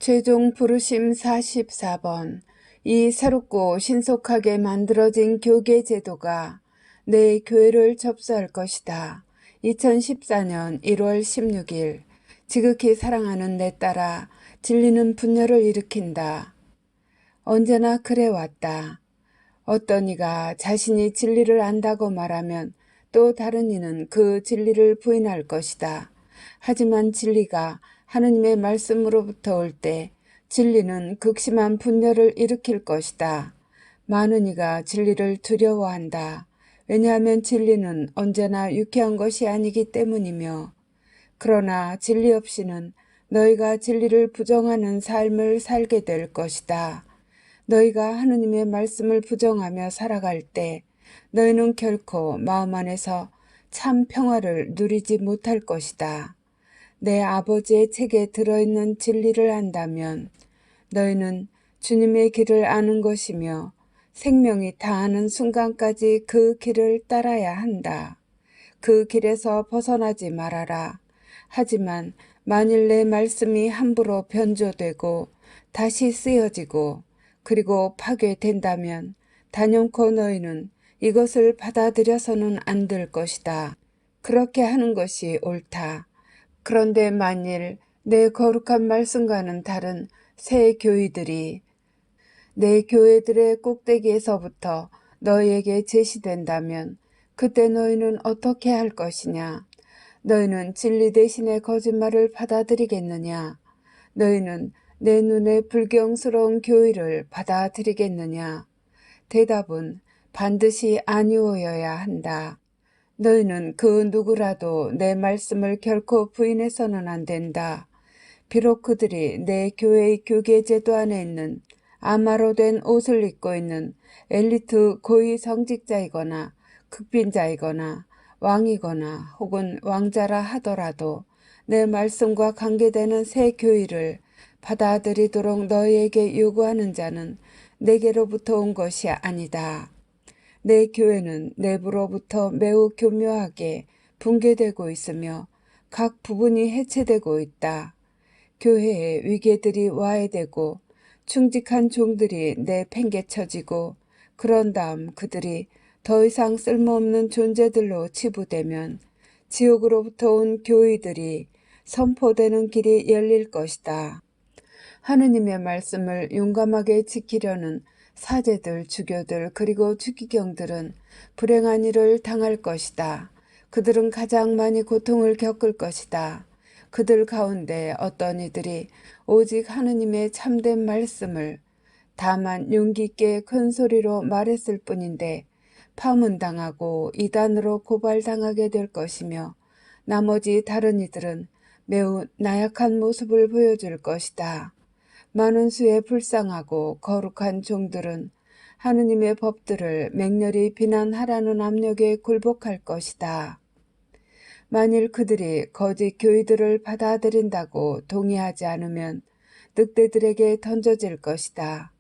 최종 부르심 44번. 이 새롭고 신속하게 만들어진 교계 제도가 내 교회를 접수할 것이다. 2014년 1월 16일. 지극히 사랑하는 내 딸아, 진리는 분열을 일으킨다. 언제나 그래왔다. 어떤 이가 자신이 진리를 안다고 말하면 또 다른 이는 그 진리를 부인할 것이다. 하지만 진리가 하느님의 말씀으로부터 올 때 진리는 극심한 분열을 일으킬 것이다. 많은 이가 진리를 두려워한다. 왜냐하면 진리는 언제나 유쾌한 것이 아니기 때문이며, 그러나 진리 없이는 너희가 진리를 부정하는 삶을 살게 될 것이다. 너희가 하느님의 말씀을 부정하며 살아갈 때 너희는 결코 마음 안에서 참 평화를 누리지 못할 것이다. 내 아버지의 책에 들어있는 진리를 안다면 너희는 주님의 길을 아는 것이며 생명이 다하는 순간까지 그 길을 따라야 한다. 그 길에서 벗어나지 말아라. 하지만 만일 내 말씀이 함부로 변조되고 다시 쓰여지고 그리고 파괴된다면 단연코 너희는 이것을 받아들여서는 안 될 것이다. 그렇게 하는 것이 옳다. 그런데 만일 내 거룩한 말씀과는 다른 새 교의들이 내 교회들의 꼭대기에서부터 너희에게 제시된다면 그때 너희는 어떻게 할 것이냐? 너희는 진리 대신에 거짓말을 받아들이겠느냐? 너희는 내 눈에 불경스러운 교의를 받아들이겠느냐? 대답은 반드시 아니오여야 한다. 너희는 그 누구라도 내 말씀을 결코 부인해서는 안 된다. 비록 그들이 내 교회의 교계 제도 안에 있는 아마로 된 옷을 입고 있는 엘리트 고위 성직자이거나 극빈자이거나 왕이거나 혹은 왕자라 하더라도 내 말씀과 관계되는 새 교의를 받아들이도록 너희에게 요구하는 자는 내게로부터 온 것이 아니다. 내 교회는 내부로부터 매우 교묘하게 붕괴되고 있으며 각 부분이 해체되고 있다. 교회에 위계들이 와해되고 충직한 종들이 내팽개쳐지고 그런 다음 그들이 더 이상 쓸모없는 존재들로 치부되면 지옥으로부터 온 교의들이 선포되는 길이 열릴 것이다. 하느님의 말씀을 용감하게 지키려는 사제들, 주교들, 그리고 주기경들은 불행한 일을 당할 것이다. 그들은 가장 많이 고통을 겪을 것이다. 그들 가운데 어떤 이들이 오직 하느님의 참된 말씀을 다만 용기 있게 큰 소리로 말했을 뿐인데 파문당하고 이단으로 고발당하게 될 것이며, 나머지 다른 이들은 매우 나약한 모습을 보여줄 것이다. 많은 수의 불쌍하고 거룩한 종들은 하느님의 법들을 맹렬히 비난하라는 압력에 굴복할 것이다. 만일 그들이 거짓 교의들을 받아들인다고 동의하지 않으면 늑대들에게 던져질 것이다.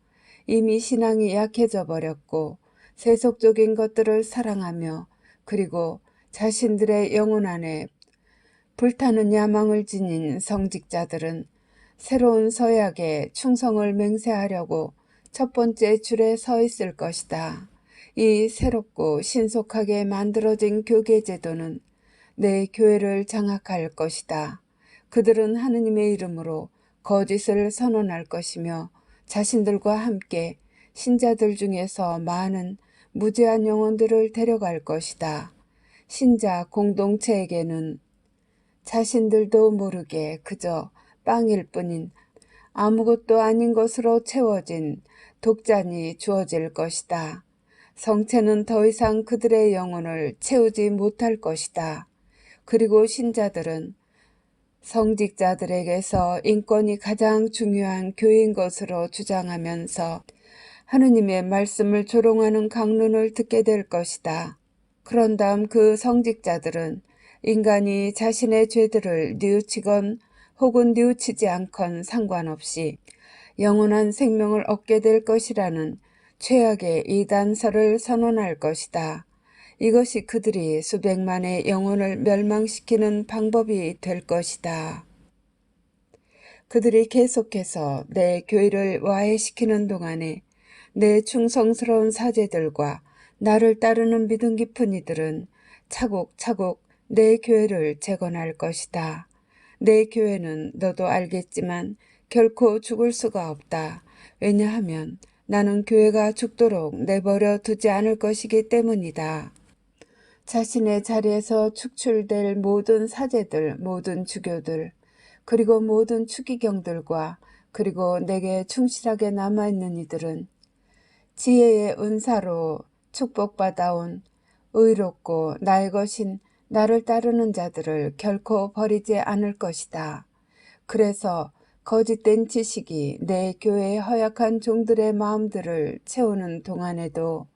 이미 신앙이 약해져 버렸고 세속적인 것들을 사랑하며 그리고 자신들의 영혼 안에 불타는 야망을 지닌 성직자들은 새로운 서약에 충성을 맹세하려고 첫 번째 줄에 서 있을 것이다. 이 새롭고 신속하게 만들어진 교계 제도는 내 교회를 장악할 것이다. 그들은 하느님의 이름으로 거짓을 선언할 것이며 자신들과 함께 신자들 중에서 많은 무죄한 영혼들을 데려갈 것이다. 신자 공동체에게는 자신들도 모르게 그저 빵일 뿐인 아무것도 아닌 것으로 채워진 독잔이 주어질 것이다. 성체는 더 이상 그들의 영혼을 채우지 못할 것이다. 그리고 신자들은 성직자들에게서 인권이 가장 중요한 교인 것으로 주장하면서 하느님의 말씀을 조롱하는 강론을 듣게 될 것이다. 그런 다음 그 성직자들은 인간이 자신의 죄들을 뉘우치건 혹은 뉘우치지 않건 상관없이 영원한 생명을 얻게 될 것이라는 최악의 이단설을 선언할 것이다. 이것이 그들이 수백만의 영혼을 멸망시키는 방법이 될 것이다. 그들이 계속해서 내 교회를 와해시키는 동안에 내 충성스러운 사제들과 나를 따르는 믿음 깊은 이들은 차곡차곡 내 교회를 재건할 것이다. 내 교회는 너도 알겠지만 결코 죽을 수가 없다. 왜냐하면 나는 교회가 죽도록 내버려 두지 않을 것이기 때문이다. 자신의 자리에서 축출될 모든 사제들, 모든 주교들, 그리고 모든 추기경들과 그리고 내게 충실하게 남아있는 이들은 지혜의 은사로 축복받아온 의롭고 나의 것인 나를 따르는 자들을 결코 버리지 않을 것이다. 그래서 거짓된 지식이 내 교회의 허약한 종들의 마음들을 채우는 동안에도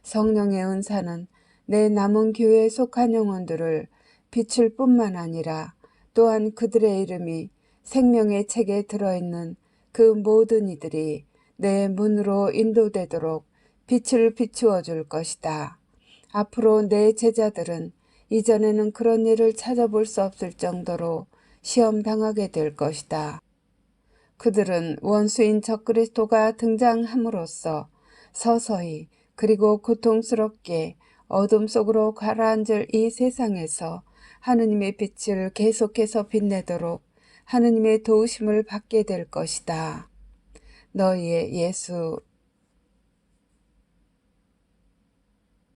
성령의 은사는 내 남은 교회에 속한 영혼들을 비출 뿐만 아니라 또한 그들의 이름이 생명의 책에 들어있는 그 모든 이들이 내 문으로 인도되도록 빛을 비추어 줄 것이다. 앞으로 내 제자들은 이전에는 그런 일을 찾아볼 수 없을 정도로 시험당하게 될 것이다. 그들은 원수인 적그리스도가 등장함으로써 서서히 그리고 고통스럽게 어둠 속으로 가라앉을 이 세상에서 하느님의 빛을 계속해서 빛내도록 하느님의 도우심을 받게 될 것이다. 너희의 예수